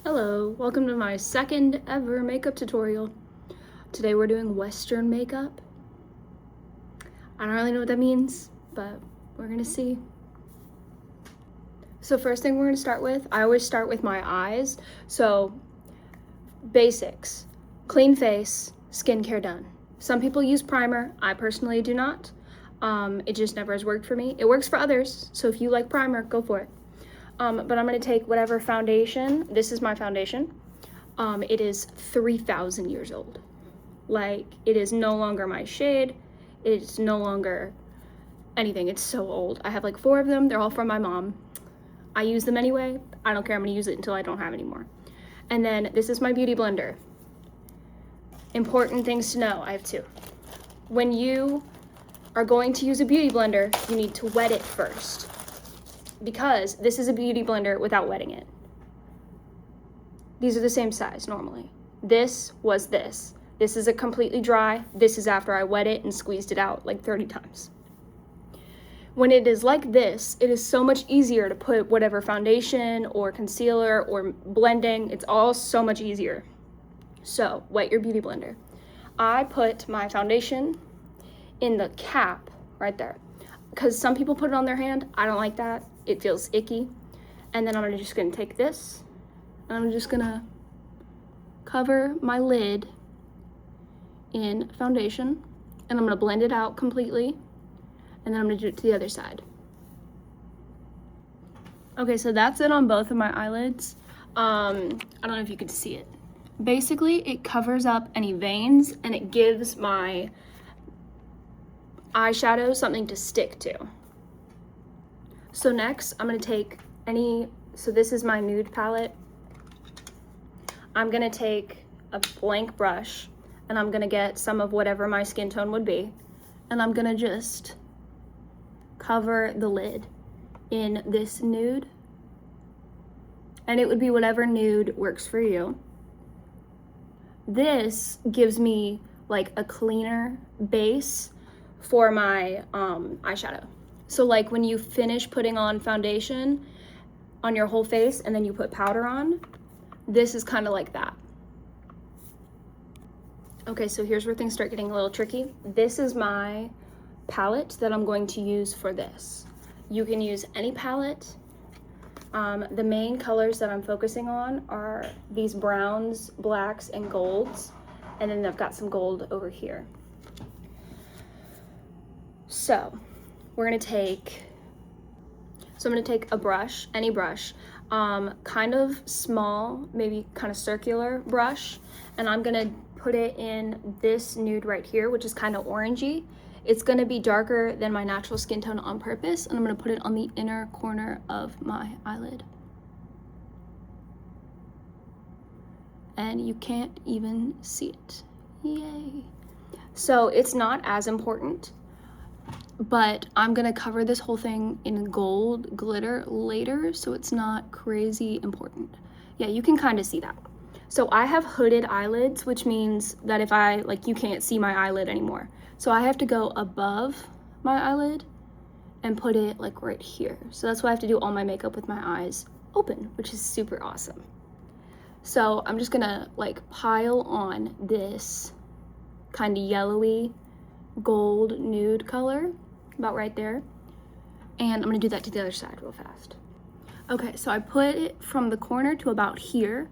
Hello, welcome to my second ever makeup tutorial. Today we're doing Western makeup. I don't really know what that means, but we're gonna see. So first thing we're gonna start with, I always start with my eyes. So basics, clean face, skincare done. Some people use primer, I personally do not. It just never has worked for me. It works for others, so if you like primer, go for it. But I'm gonna take whatever foundation. This is my foundation. It is 3,000 years old. Like, it is no longer my shade. It's no longer anything. It's so old. I have like 4 of them. They're all from my mom. I use them anyway. I don't care. I'm gonna use it until I don't have any more. And then this is my beauty blender. Important things to know. I have 2. When you are going to use a beauty blender, you need to wet it first, because this is a beauty blender without wetting it. These are the same size normally. This was this. This is a completely dry. This is after I wet it and squeezed it out like 30 times. When it is like this, it is so much easier to put whatever foundation or concealer or blending. It's all so much easier. So wet your beauty blender. I put my foundation in the cap right there, because some people put it on their hand. I don't like that. It feels icky. And then I'm just gonna take this and I'm just gonna cover my lid in foundation, and I'm gonna blend it out completely, and then I'm gonna do it to the other side. Okay, so that's it on both of my eyelids. I don't know if you could see it. Basically, it covers up any veins and it gives my eyeshadow something to stick to. So next, I'm gonna take so this is my nude palette. I'm gonna take a blank brush and I'm gonna get some of whatever my skin tone would be, and I'm gonna just cover the lid in this nude. And it would be whatever nude works for you. This gives me like a cleaner base for my eyeshadow. So like when you finish putting on foundation on your whole face and then you put powder on, this is kind of like that. Okay, so here's where things start getting a little tricky. This is my palette that I'm going to use for this. You can use any palette. The main colors that I'm focusing on are these browns, blacks, and golds. And then I've got some gold over here. So I'm gonna take a brush, any brush, kind of small, maybe kind of circular brush, and I'm gonna put it in this nude right here, which is kind of orangey. It's gonna be darker than my natural skin tone on purpose, and I'm gonna put it on the inner corner of my eyelid. And you can't even see it. Yay. So it's not as important, but I'm gonna cover this whole thing in gold glitter later, so it's not crazy important. Yeah, you can kind of see that. So I have hooded eyelids, which means that if you can't see my eyelid anymore. So I have to go above my eyelid and put it like right here. So that's why I have to do all my makeup with my eyes open, which is super awesome. So I'm just gonna like pile on this kind of yellowy gold nude color about right there, and I'm gonna do that to the other side real fast. Okay, so I put it from the corner to about here,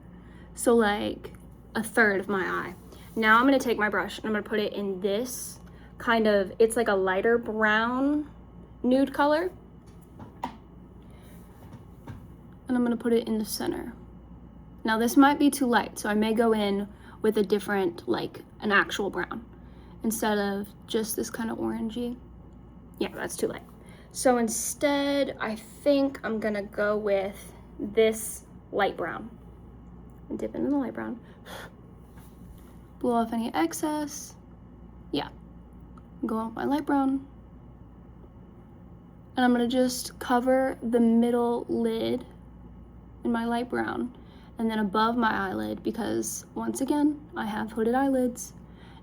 so like a third of my eye. Now I'm gonna take my brush and I'm gonna put it in this kind of, it's like a lighter brown nude color, and I'm gonna put it in the center. Now this might be too light, so I may go in with a different, like an actual brown, instead of just this kind of orangey. Yeah, that's too light. So instead, I think I'm gonna go with this light brown. And dip into the light brown. Blow off any excess. Yeah. Go off my light brown. And I'm gonna just cover the middle lid in my light brown, and then above my eyelid, because once again, I have hooded eyelids.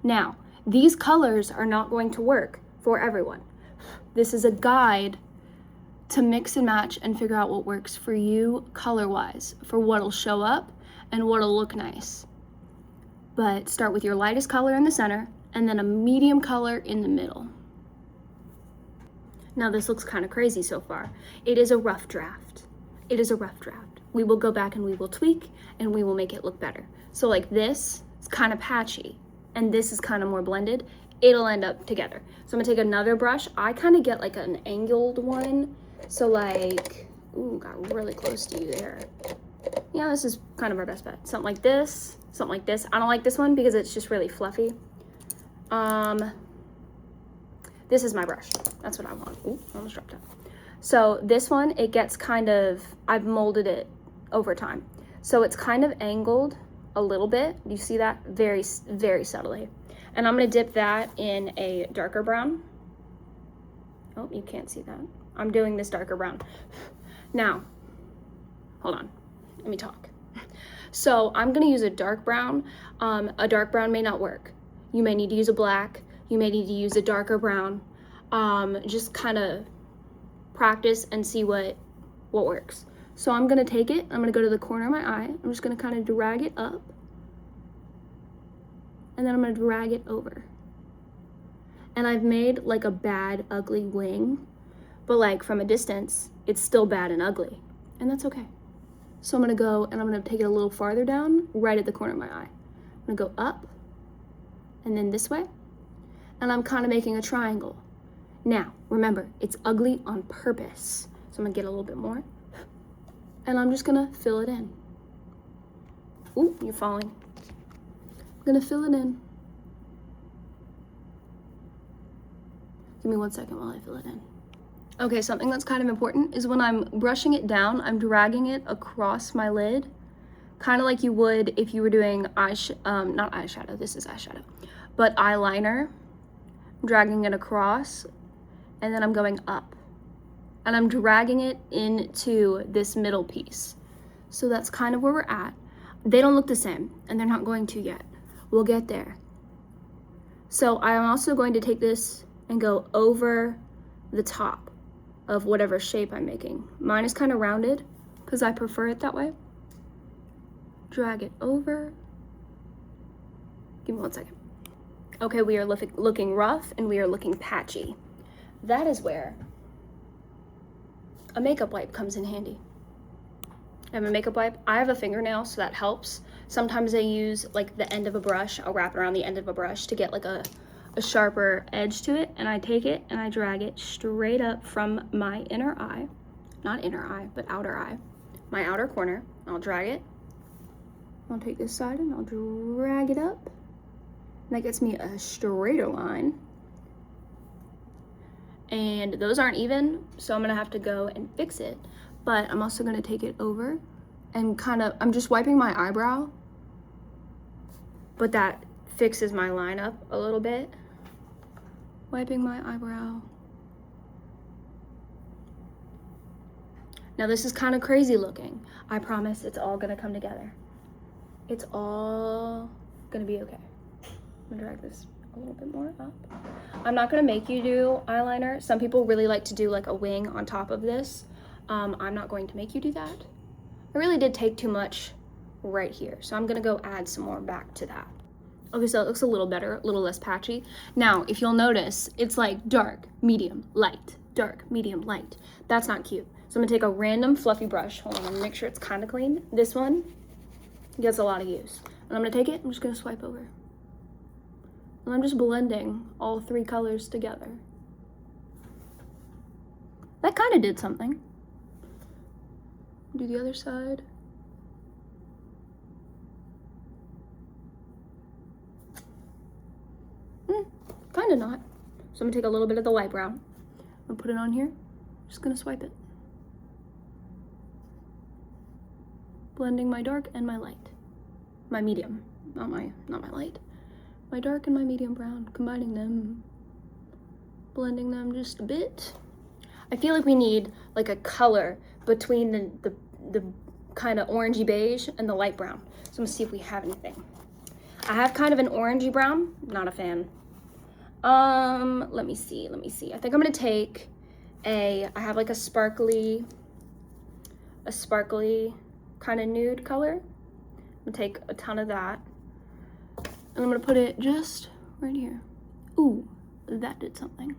Now, these colors are not going to work for everyone. This is a guide to mix and match and figure out what works for you color-wise, for what'll show up and what'll look nice. But start with your lightest color in the center and then a medium color in the middle. Now this looks kind of crazy so far. It is a rough draft. It is a rough draft. We will go back and we will tweak and we will make it look better. So like this is kind of patchy and this is kind of more blended. It'll end up together. So I'm gonna take another brush. I kind of get like an angled one. So like, ooh, got really close to you there. Yeah, this is kind of our best bet. Something like this, something like this. I don't like this one because it's just really fluffy. This is my brush. That's what I want. Ooh, almost dropped it. So this one, it gets kind of, I've molded it over time. So it's kind of angled a little bit. You see that? Very, very subtly. And I'm gonna dip that in a darker brown. Oh, you can't see that. I'm doing this darker brown. Now, hold on, let me talk. So I'm gonna use a dark brown. A dark brown may not work. You may need to use a black. You may need to use a darker brown. Just kind of practice and see what works. So I'm gonna take it, I'm gonna go to the corner of my eye. I'm just gonna kind of drag it up. And then I'm gonna drag it over. And I've made like a bad, ugly wing, but like from a distance, it's still bad and ugly. And that's okay. So I'm gonna go and I'm gonna take it a little farther down, right at the corner of my eye. I'm gonna go up, and then this way. And I'm kind of making a triangle. Now, remember, it's ugly on purpose. So I'm gonna get a little bit more. And I'm just gonna fill it in. Ooh, you're falling. I'm gonna fill it in. Give me 1 second while I fill it in. Okay, something that's kind of important is when I'm brushing it down, I'm dragging it across my lid, kind of like you would if you were doing not eyeshadow, this is eyeshadow, but eyeliner. I'm dragging it across, and then I'm going up, and I'm dragging it into this middle piece. So that's kind of where we're at. They don't look the same, and they're not going to yet. We'll get there. So I'm also going to take this and go over the top of whatever shape I'm making. Mine is kind of rounded because I prefer it that way. Drag it over. Give me 1 second. Okay, we are looking rough and we are looking patchy. That is where a makeup wipe comes in handy. I have a makeup wipe. I have a fingernail, so that helps. Sometimes I use like the end of a brush. I'll wrap it around the end of a brush to get like a sharper edge to it, and I take it and I drag it straight up from my inner eye, not inner eye, but outer eye, my outer corner. I'll drag it. I'll take this side and I'll drag it up. And that gets me a straighter line. And those aren't even, so I'm gonna have to go and fix it. But I'm also gonna take it over and kind of, I'm just wiping my eyebrow, but that fixes my line up a little bit. Wiping my eyebrow. Now this is kind of crazy looking. I promise it's all gonna come together. It's all gonna be okay. I'm gonna drag this a little bit more up. I'm not gonna make you do eyeliner. Some people really like to do like a wing on top of this. I'm not going to make you do that. I really did take too much right here, so I'm gonna go add some more back to that. Okay, so it looks a little better, a little less patchy. Now, if you'll notice, it's like dark, medium, light, dark, medium, light. That's not cute. So I'm gonna take a random fluffy brush. Hold on, I'm gonna make sure it's kind of clean. This one gets a lot of use. And I'm gonna take it, I'm just gonna swipe over. And I'm just blending all three colors together. That kind of did something. Do the other side. Kind of not. So I'm gonna take a little bit of the light brown. I'm gonna put it on here. Just gonna swipe it. Blending my dark and my light. My medium, not my light. My dark and my medium brown, combining them. Blending them just a bit. I feel like we need like a color between the kind of orangey beige and the light brown. So I'm gonna see if we have anything. I have kind of an orangey brown, not a fan. Let me see. I think I'm gonna take I have like a sparkly kind of nude color. gonna take a ton of that. And I'm gonna put it just right here. Ooh, that did something.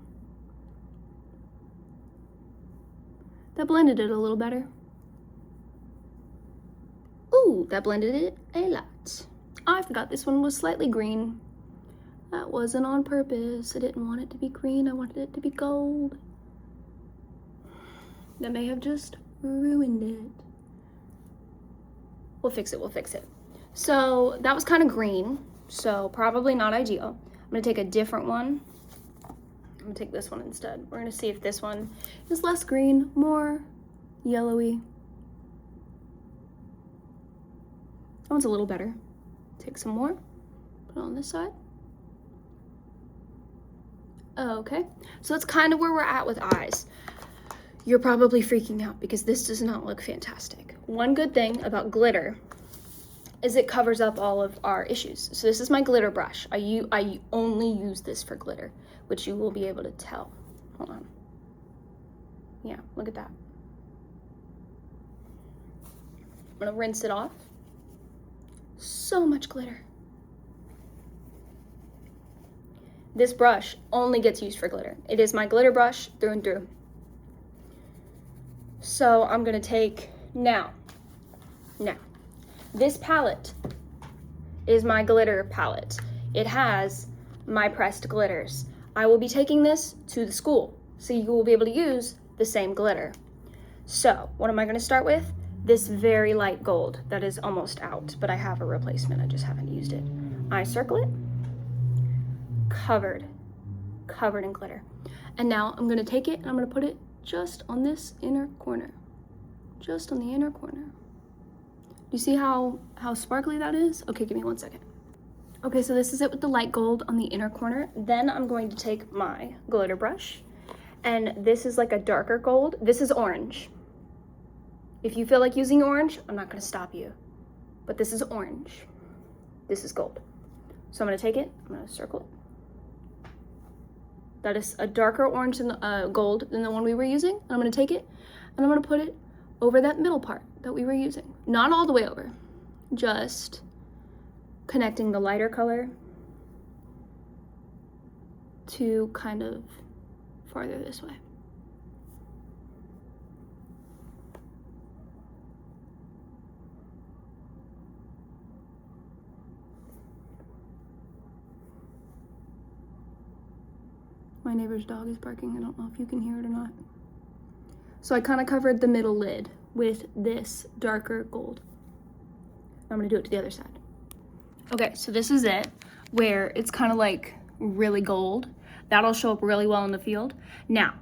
That blended it a little better. Ooh, that blended it a lot. I forgot this one was slightly green. That wasn't on purpose. I didn't want it to be green. I wanted it to be gold. That may have just ruined it. We'll fix it, we'll fix it. So that was kind of green, so probably not ideal. I'm gonna take a different one. I'm gonna take this one instead. We're gonna see if this one is less green, more yellowy. That one's a little better. Take some more, put it on this side. Okay, so that's kind of where we're at with eyes. You're probably freaking out because this does not look fantastic. One good thing about glitter is it covers up all of our issues. So this is my glitter brush. I only use this for glitter, which you will be able to tell. Hold on. Yeah, look at that. I'm gonna rinse it off. So much glitter. This brush only gets used for glitter. It is my glitter brush through and through. So I'm gonna take now, this palette is my glitter palette. It has my pressed glitters. I will be taking this to the school, so you will be able to use the same glitter. So what am I gonna start with? This very light gold that is almost out, but I have a replacement, I just haven't used it. I circle it, covered in glitter. And now I'm gonna take it and I'm gonna put it just on this inner corner, just on the inner corner. Do you see how sparkly that is? Okay, give me 1 second. Okay, so this is it with the light gold on the inner corner. Then I'm going to take my glitter brush, and this is like a darker gold. This is orange. If you feel like using orange, I'm not gonna stop you, but this is orange. This is gold. So I'm gonna take it, I'm gonna circle it. That is a darker orange than gold than the one we were using. And I'm gonna take it and I'm gonna put it over that middle part that we were using. Not all the way over, just connecting the lighter color to kind of farther this way. My neighbor's dog is barking. I don't know if you can hear it or not. So I kind of covered the middle lid with this darker gold. I'm gonna do it to the other side. Okay, so this is it, where it's kind of like really gold. That'll show up really well in the field. Now,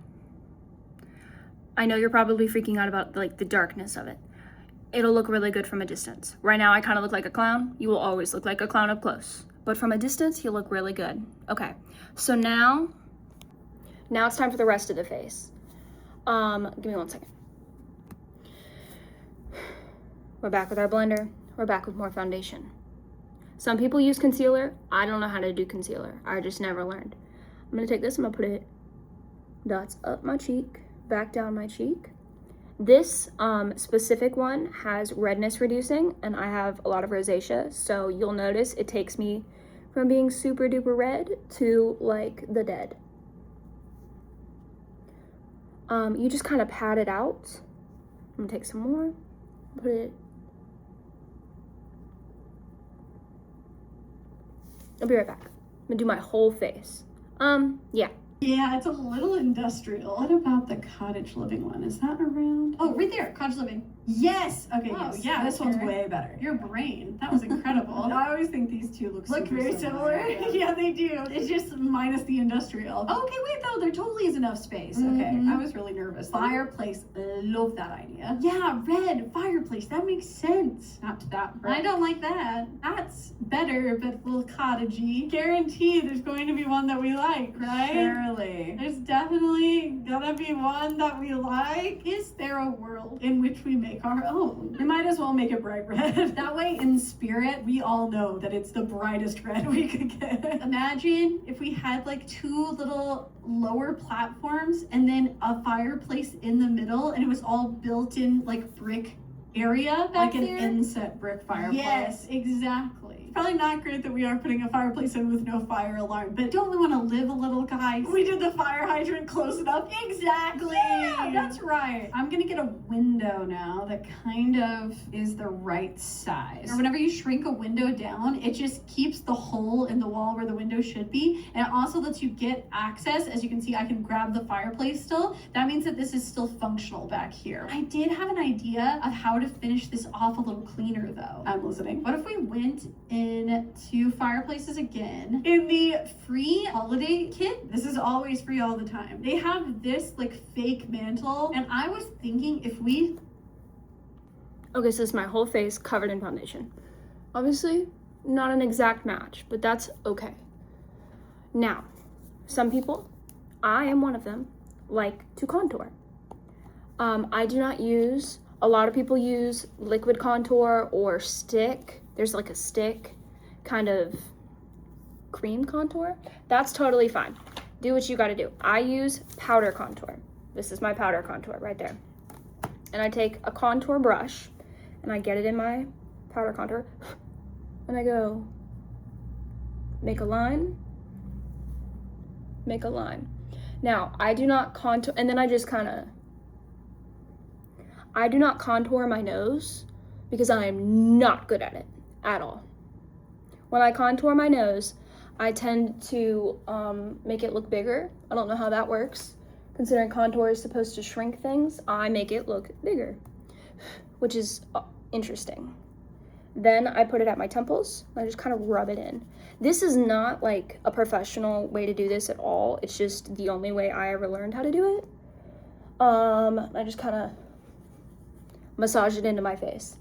I know you're probably freaking out about like the darkness of it. It'll look really good from a distance. Right now I kind of look like a clown. You will always look like a clown up close. But from a distance, you look really good. Okay, so now it's time for the rest of the face. Give me 1 second. We're back with our blender. We're back with more foundation. Some people use concealer. I don't know how to do concealer. I just never learned. I'm gonna take this, I'm gonna put it dots up my cheek, back down my cheek. This specific one has redness reducing, and I have a lot of rosacea, so you'll notice it takes me from being super duper red to like the dead. You just kind of pat it out. I'm gonna take some more, put it. I'll be right back. I'm gonna do my whole face. Yeah. Yeah, it's a little industrial. What about the cottage living one? Is that around? Oh, right there, cottage living. Yes. Okay. Oh, Yeah, this one's okay. way better. Your brain, that was incredible. I always think these two look super very similar. Yeah, they do. It's just minus the industrial. Oh, okay, wait though, there totally is enough space. Okay, Mhm. I was really nervous. Fireplace, love that idea. Yeah, red fireplace. That makes sense. Not that I bright. don't like that. That's better, but a little cottagey. Guarantee there's going to be one that we like, right? Surely. There's definitely gonna be one that we like. Is there a world in which we make our own? We might as well make it bright red. That way, in spirit, we all know that it's the brightest red we could get. Imagine if we had like two little lower platforms and then a fireplace in the middle, and it was all built in like brick area back Like an there. inset brick fireplace. Yes, exactly. Probably not great that we are putting a fireplace in with no fire alarm, but don't we want to live a little, guys? We did the fire hydrant close enough. Exactly. Yeah, that's right. I'm gonna get a window now that kind of is the right size. Or whenever you shrink a window down, it just keeps the hole in the wall where the window should be. And it also lets you get access. As you can see, I can grab the fireplace still. That means that this is still functional back here. I did have an idea of how to finish this off a little cleaner though. I'm listening. What if we went into fireplaces again? In the free holiday kit, this is always free all the time. They have this like fake mantle, and I was thinking if we Okay, so this is my whole face covered in foundation. Obviously, not an exact match, but that's okay. Now, some people, I am one of them, like to contour. I do not use, a lot of people use liquid contour or stick. There's like a stick kind of cream contour. That's totally fine. Do what you gotta do. I use powder contour. This is my powder contour right there. And I take a contour brush and I get it in my powder contour and I go make a line, make a line. Now, I do not contour, and then I just I do not contour my nose because I am not good at it at all. When I contour my nose, I tend to make it look bigger. I don't know how that works. Considering contour is supposed to shrink things, I make it look bigger, which is interesting. Then I put it at my temples. I just kind of rub it in. This is not like a professional way to do this at all. It's just the only way I ever learned how to do it. I just kind of massage it into my face.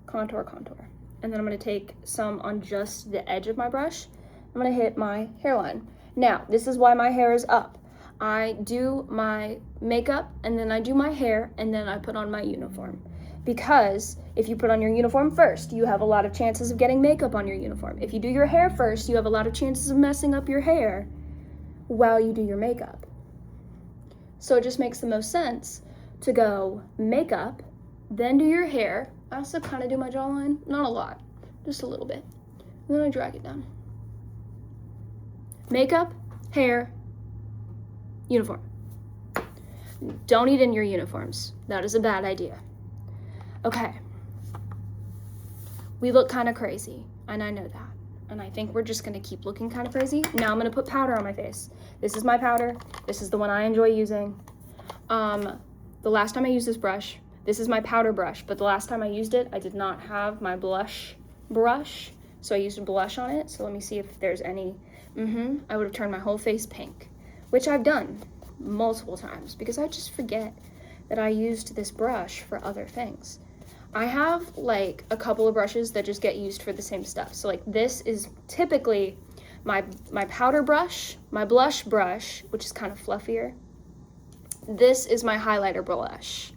Contour, contour. And then I'm gonna take some on just the edge of my brush. I'm gonna hit my hairline. Now, this is why my hair is up. I do my makeup, and then I do my hair, and then I put on my uniform. Because if you put on your uniform first, you have a lot of chances of getting makeup on your uniform. If you do your hair first, you have a lot of chances of messing up your hair while you do your makeup. So it just makes the most sense to go makeup, then do your hair. I also kind of do my jawline, not a lot, just a little bit. And then I drag it down. Makeup, hair, uniform. Don't eat in your uniforms. That is a bad idea. Okay. We look kind of crazy, and I know that. And I think we're just gonna keep looking kind of crazy. Now I'm gonna put powder on my face. This is my powder. This is the one I enjoy using. The last time I used this brush, this is my powder brush, but the last time I used it, I did not have my blush brush, so I used a blush on it. So let me see if there's any, I would have turned my whole face pink, which I've done multiple times because I just forget that I used this brush for other things. I have like a couple of brushes that just get used for the same stuff. So like this is typically my powder brush, my blush brush, which is kind of fluffier. This is my highlighter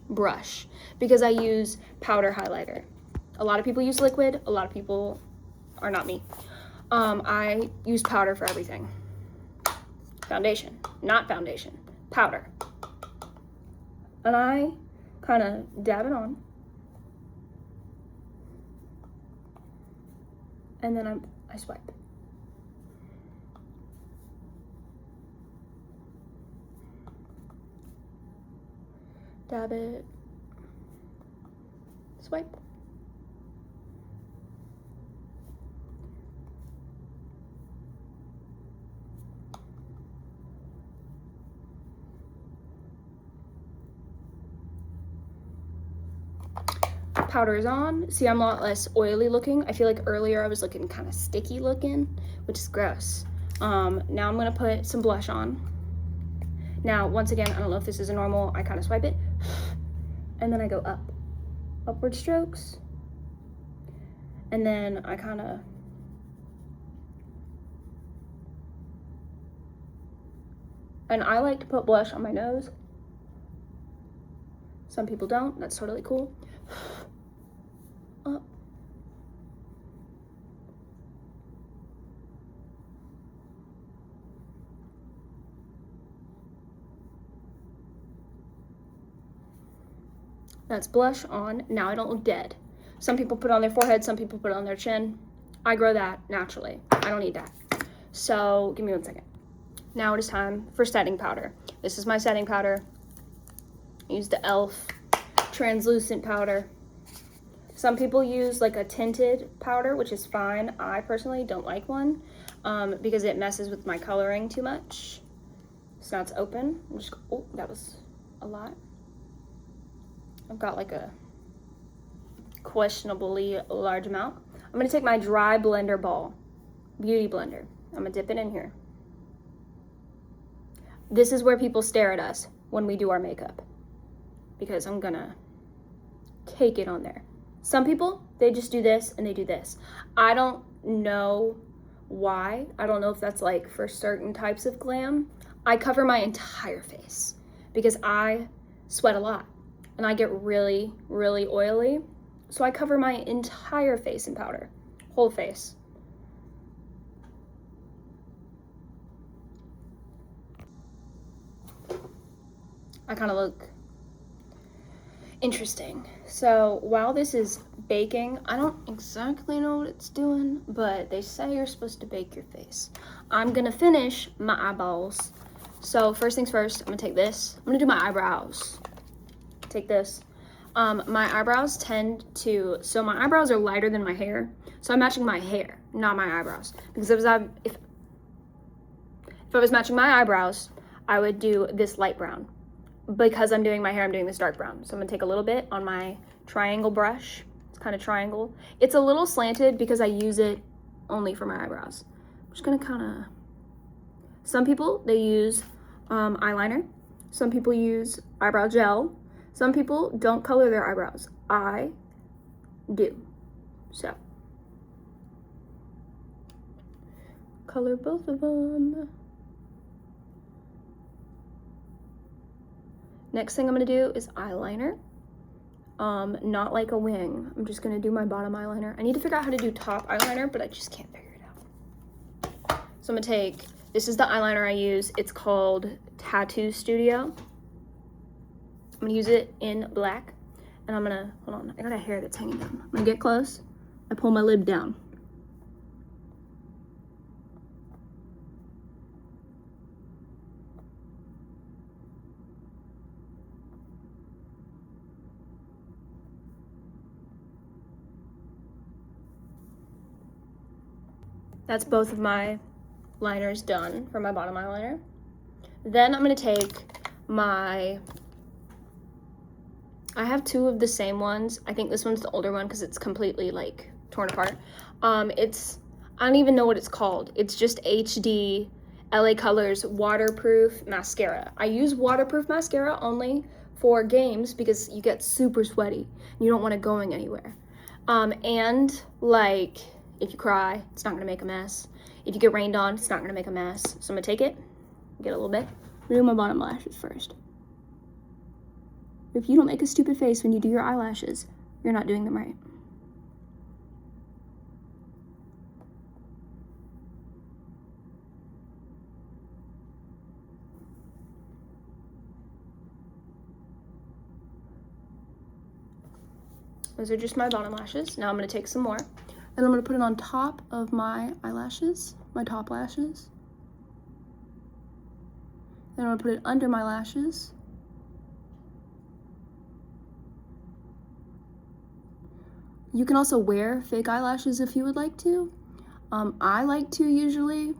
brush because I use powder highlighter. A lot of people use liquid, a lot of people are not me. I use powder for everything. Foundation, not foundation, powder. And I kind of dab it on. And then I swipe. Dab it. Swipe. Powder is on. See, I'm a lot less oily looking. I feel like earlier I was looking kind of sticky looking, which is gross. Now I'm gonna put some blush on. Now, once again, I don't know if this is a normal, I kind of swipe it, and then I go up. Upward strokes. And then I kind of, and I like to put blush on my nose. Some people don't, that's totally cool. Up. That's blush on. Now I don't look dead. Some people put it on their forehead, some people put it on their chin. I grow that naturally. I don't need that. So give me 1 second. Now it is time for setting powder. This is my setting powder. I use the e.l.f. translucent powder. Some people use like a tinted powder, which is fine. I personally don't like one because it messes with my coloring too much. So now it's open. I'm just, oh, that was a lot. I've got like a questionably large amount. I'm gonna take my dry blender ball, beauty blender. I'm gonna dip it in here. This is where people stare at us when we do our makeup, because I'm gonna cake it on there. Some people, they just do this and they do this. I don't know why. I don't know if that's like for certain types of glam. I cover my entire face because I sweat a lot and I get really, really oily. So I cover my entire face in powder, whole face. I kind of look interesting. So while this is baking, I don't exactly know what it's doing, but they say you're supposed to bake your face. I'm gonna finish my eyeballs. So first things first, I'm gonna take this. I'm gonna do my eyebrows. Take this. My eyebrows tend to, so my eyebrows are lighter than my hair. So I'm matching my hair, not my eyebrows. Because if I was matching my eyebrows, I would do this light brown. Because I'm doing my hair, I'm doing this dark brown. So I'm gonna take a little bit on my triangle brush. It's kind of triangle. It's a little slanted because I use it only for my eyebrows. I'm just gonna kind of, some people, they use eyeliner. Some people use eyebrow gel. Some people don't color their eyebrows. I do. So, color both of them. Next thing I'm gonna do is eyeliner. Not like a wing. I'm just gonna do my bottom eyeliner. I need to figure out how to do top eyeliner, but I just can't figure it out. So I'm gonna take, this is the eyeliner I use. It's called Tattoo Studio. I'm gonna use it in black. And I'm gonna, hold on, I got a hair that's hanging down. I'm gonna get close. I pull my lid down. That's both of my liners done for my bottom eyeliner. Then I'm gonna take my, I have two of the same ones. I think this one's the older one because it's completely like torn apart. It's, I don't even know what it's called. It's just HD LA Colors waterproof mascara. I use waterproof mascara only for games because you get super sweaty and you don't want it going anywhere. And like, if you cry, it's not gonna make a mess. If you get rained on, it's not gonna make a mess. So I'm gonna take it, get a little bit. I'm gonna do my bottom lashes first. If you don't make a stupid face when you do your eyelashes, you're not doing them right. Those are just my bottom lashes. Now I'm gonna take some more and I'm gonna put it on top of my eyelashes, my top lashes. Then I'm gonna put it under my lashes. You can also wear fake eyelashes if you would like to. I like to usually,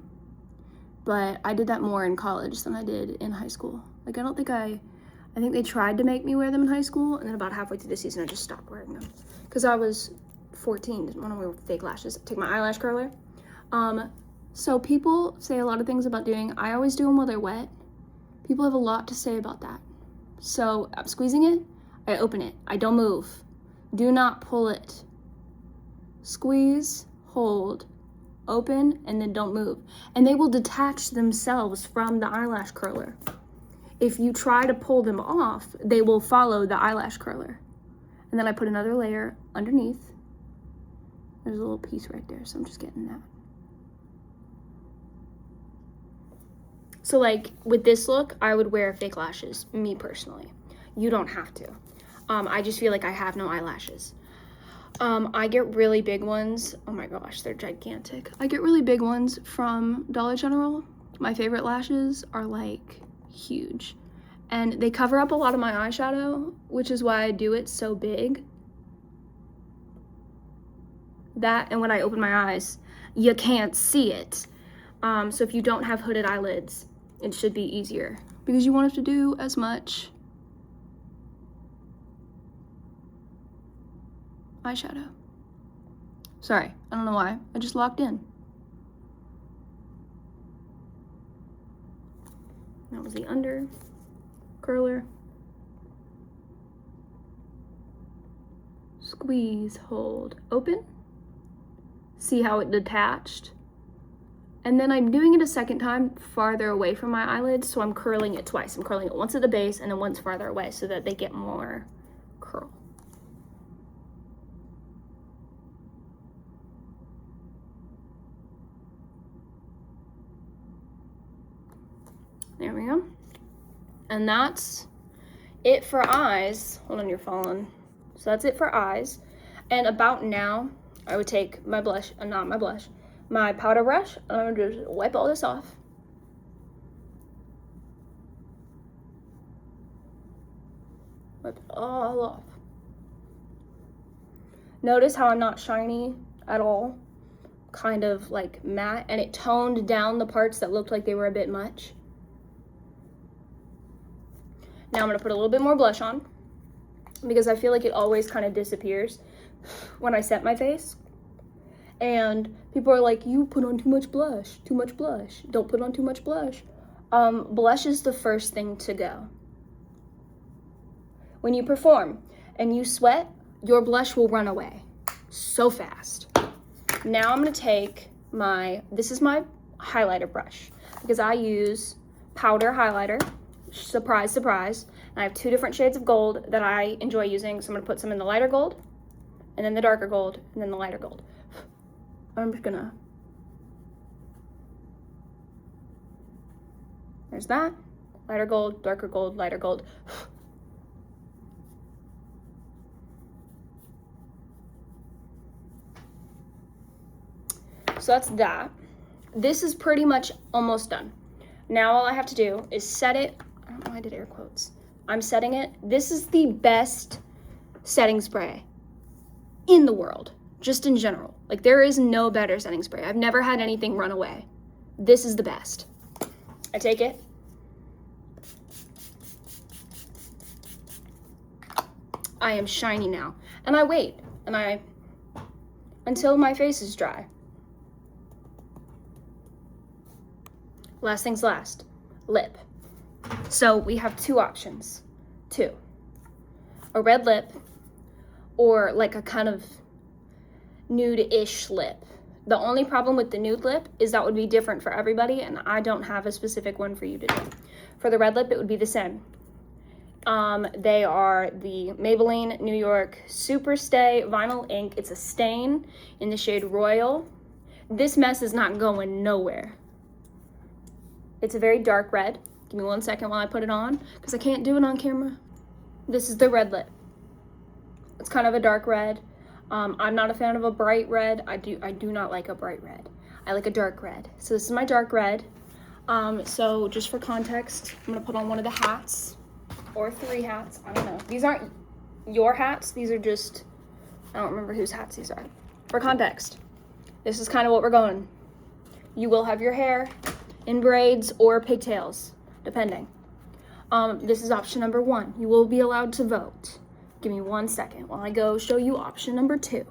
but I did that more in college than I did in high school. Like I think they tried to make me wear them in high school, and then about halfway through the season I just stopped wearing them. Because I was 14, didn't want to wear fake lashes. Take my eyelash curler. So people say a lot of things about doing, I always do them while they're wet. People have a lot to say about that. So I'm squeezing it, I open it, I don't move. Do not pull it. Squeeze, hold, open, and then don't move. And they will detach themselves from the eyelash curler. If you try to pull them off, they will follow the eyelash curler. And then I put another layer underneath. There's a little piece right there, so I'm just getting that. So like with this look, I would wear fake lashes, me personally. You don't have to. I just feel like I have no eyelashes. I get really big ones. Oh my gosh, they're gigantic. I get really big ones from Dollar General. My favorite lashes are like huge. And they cover up a lot of my eyeshadow, which is why I do it so big. That, and when I open my eyes, you can't see it. So if you don't have hooded eyelids, it should be easier because you won't have to do as much eyeshadow. Sorry, I don't know why. I just locked in. That was the under curler. Squeeze, hold, open. See how it detached? And then I'm doing it a second time farther away from my eyelids, so I'm curling it twice. I'm curling it once at the base and then once farther away so that they get more curl. There we go. And that's it for eyes. Hold on, you're falling. So that's it for eyes. And about now, I would take my blush, not my blush, my powder brush, and I'm gonna just wipe all this off. Wipe it all off. Notice how I'm not shiny at all, kind of like matte, and it toned down the parts that looked like they were a bit much. Now I'm gonna put a little bit more blush on because I feel like it always kind of disappears when I set my face. And people are like, you put on too much blush, too much blush. Don't put on too much blush. Blush is the first thing to go. When you perform and you sweat, your blush will run away so fast. Now I'm gonna take this is my highlighter brush because I use powder highlighter. Surprise, surprise. And I have two different shades of gold that I enjoy using. So I'm gonna put some in the lighter gold and then the darker gold and then the lighter gold. I'm just gonna, there's that, lighter gold, darker gold, lighter gold. So that's that. This is pretty much almost done. Now all I have to do is set it. I don't know why I did air quotes. I'm setting it. This is the best setting spray in the world, just in general. Like, there is no better setting spray. I've never had anything run away. This is the best. I take it. I am shiny now. And I wait, until my face is dry. Last things last, lip. So we have two options, a red lip or like a kind of nude-ish lip. The only problem with the nude lip is that would be different for everybody, and I don't have a specific one for you to do. For the red lip, it would be the same. They are the Maybelline New York Super Stay Vinyl Ink. It's a stain in the shade Royal. This mess is not going nowhere. It's a very dark red. Give me 1 second while I put it on, because I can't do it on camera. This is the red lip. It's kind of a dark red. I'm not a fan of a bright red. I do not like a bright red. I like a dark red. So this is my dark red. So just for context, I'm gonna put on one of the hats, or 3 hats, I don't know. These aren't your hats, these are just, I don't remember whose hats these are. For context, this is kind of what we're going. You will have your hair in braids or pigtails, depending. This is option number 1. You will be allowed to vote. Give me 1 second while I go show you option number 2.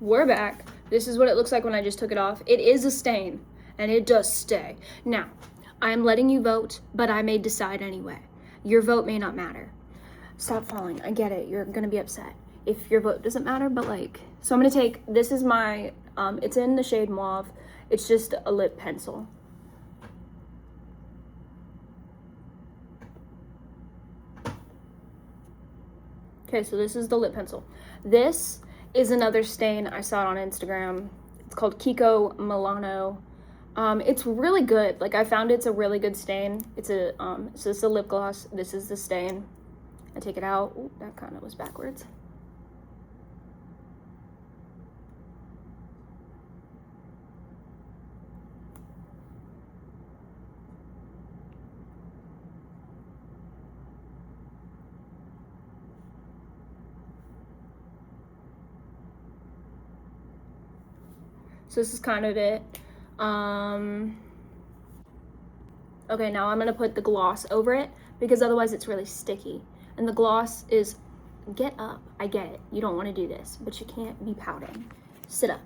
We're back. This is what it looks like when I just took it off. It is a stain, and it does stay. Now, I'm letting you vote, but I may decide anyway. Your vote may not matter. Stop falling. I get it. You're gonna be upset if your vote doesn't matter, but like, so I'm gonna take, this is my, it's in the shade Mauve. It's just a lip pencil. Okay, so this is the lip pencil. This is another stain. I saw it on Instagram. It's called Kiko Milano. It's really good. Like, I found it's a really good stain. It's a, so this is a lip gloss. This is the stain. I take it out. Ooh, that kind of was backwards. So this is kind of it. Okay, now I'm gonna put the gloss over it because otherwise it's really sticky. And the gloss is, get up, I get it. You don't wanna do this, but you can't be pouting. Sit up.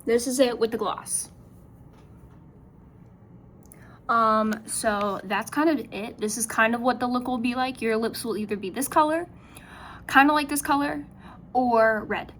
This is it with the gloss. So that's kind of it. This is kind of what the look will be like. Your lips will either be this color, kind of like this color, or red.